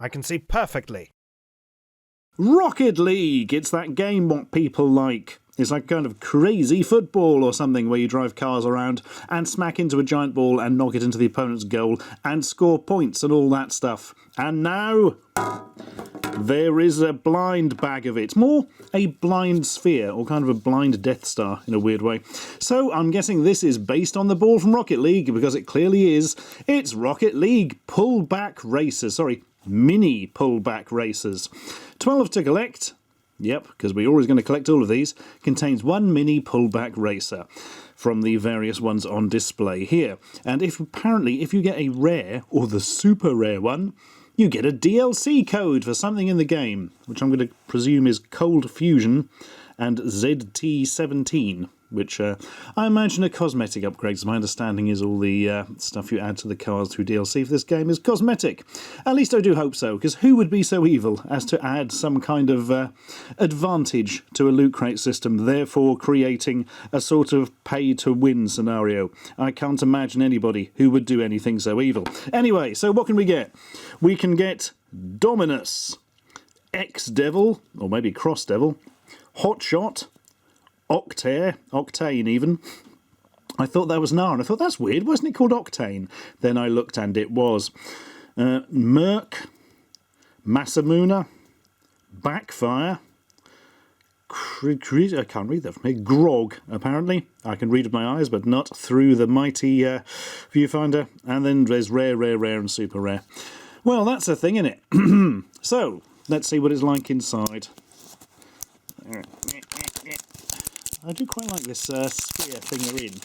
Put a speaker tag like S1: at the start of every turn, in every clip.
S1: I can see perfectly.
S2: Rocket League! It's that game what people like. It's like kind of crazy football or something where you drive cars around and smack into a giant ball and knock it into the opponent's goal and score points and all that stuff. And now there is a blind bag of it. More a blind sphere, or kind of a blind Death Star in a weird way. So I'm guessing this is based on the ball from Rocket League, because it clearly is. It's Rocket League Pullback Racers. Sorry, Mini Pullback Racers. 12 to collect. Yep, because we're always going to collect all of these. Contains one mini pullback racer from the various ones on display here. And apparently if you get a rare, or the super rare one, you get a DLC code for something in the game, which I'm going to presume is Cold Fusion and ZT17, which I imagine are cosmetic upgrades. My understanding is all the stuff you add to the cars through DLC for this game is cosmetic. At least I do hope so, because who would be so evil as to add some kind of advantage to a loot crate system, therefore creating a sort of pay-to-win scenario? I can't imagine anybody who would do anything so evil. Anyway, so what can we get? We can get Dominus, X-Devil, or maybe Cross-Devil, Hotshot, Octane even. I thought that was Nara, and I thought that's weird, wasn't it called Octane? Then I looked and it was. Merc, Masamuna, Backfire, I can't read that from here, Grog, apparently. I can read with my eyes, but not through the mighty viewfinder. And then there's rare, rare, rare, and super rare. Well, that's a thing, isn't it? So, let's see what it's like inside. I do quite like this sphere thing they're in.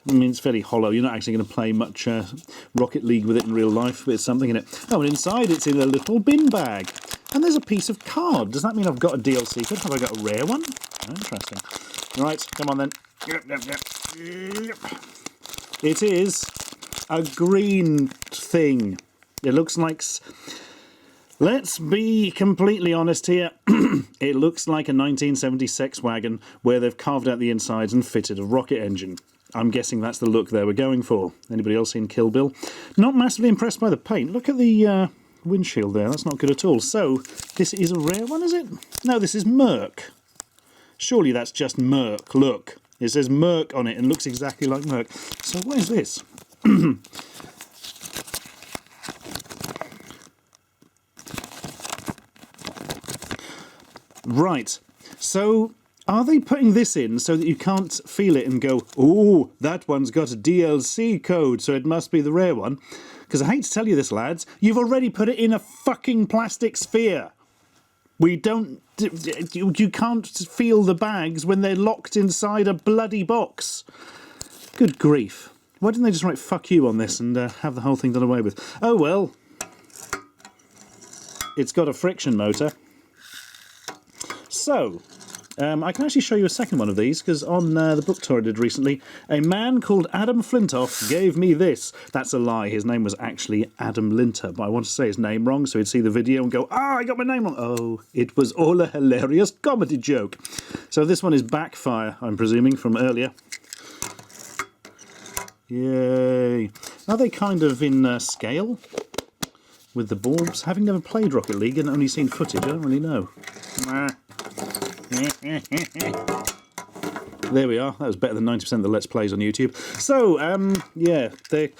S2: I mean, it's fairly hollow. You're not actually going to play much Rocket League with it in real life, but it's something in it. Oh, and inside it's in a little bin bag. And there's a piece of card. Does that mean I've got a DLC code? Have I got a rare one? Oh, interesting. Right, come on then. Yep. It is a green thing. It looks like... Let's be completely honest here. It looks like a 1976 wagon where they've carved out the insides and fitted a rocket engine. I'm guessing that's the look they were going for. Anybody else seen Kill Bill? Not massively impressed by the paint. Look at the windshield there. That's not good at all. So, this is a rare one, is it? No, this is Merc. Surely that's just Merc. Look. It says Merc on it and looks exactly like Merc. So what is this? Right, so are they putting this in so that you can't feel it and go, oh, that one's got a DLC code, so it must be the rare one? Because I hate to tell you this, lads, you've already put it in a fucking plastic sphere. We don't... You can't feel the bags when they're locked inside a bloody box. Good grief. Why didn't they just write fuck you on this and have the whole thing done away with? Oh, well. It's got a friction motor. So, I can actually show you a second one of these, because on the book tour I did recently, a man called Adam Flintoff gave me this. That's a lie, his name was actually Adam Linter, but I want to say his name wrong so he'd see the video and go, ah, I got my name wrong. Oh, it was all a hilarious comedy joke. So this one is Backfire, I'm presuming, from earlier. Yay. Are they kind of in scale with the balls? Having never played Rocket League and only seen footage, I don't really know. There we are. That was better than 90% of the Let's Plays on YouTube. So, yeah, the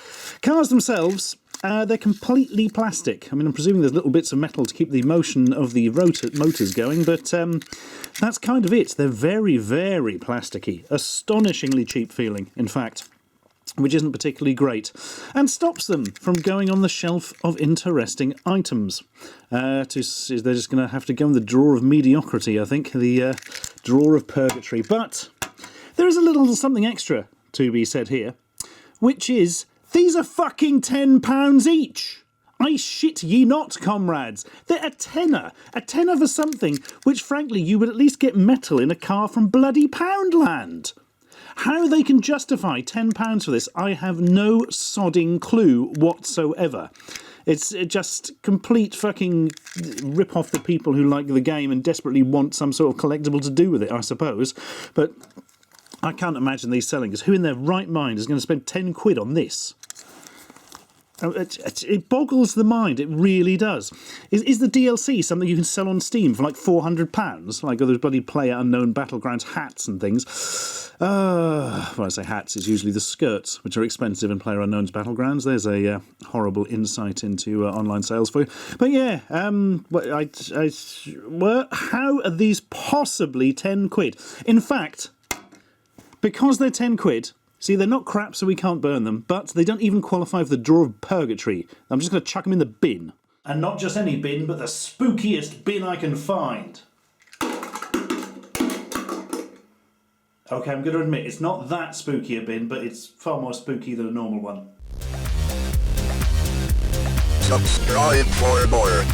S2: cars themselves, they're completely plastic. I mean, I'm presuming there's little bits of metal to keep the motion of the motors going, but that's kind of it. They're very, very plasticky. Astonishingly cheap feeling, in fact, which isn't particularly great, and stops them from going on the shelf of interesting items. They're just going to have to go in the drawer of mediocrity, I think, the drawer of purgatory. But there is a little something extra to be said here, which is, these are fucking £10 each! I shit ye not, comrades. They're a tenner for something which, frankly, you would at least get metal in a car from bloody Poundland. How they can justify £10 for this, I have no sodding clue whatsoever. It's just complete fucking rip off the people who like the game and desperately want some sort of collectible to do with it, I suppose. But I can't imagine these selling, because who in their right mind is going to spend 10 quid on this? It boggles the mind, it really does. Is the DLC something you can sell on Steam for like £400? Like all those bloody PlayerUnknown Battlegrounds hats and things. When I say hats, it's usually the skirts, which are expensive in PlayerUnknown's Battlegrounds. There's a horrible insight into online sales for you. But yeah, how are these possibly 10 quid? In fact, because they're 10 quid... See, they're not crap, so we can't burn them, but they don't even qualify for the Drawer of Purgatory. I'm just going to chuck them in the bin. And not just any bin, but the spookiest bin I can find. Okay, I'm going to admit, it's not that spooky a bin, but it's far more spooky than a normal one.
S1: Subscribe for more.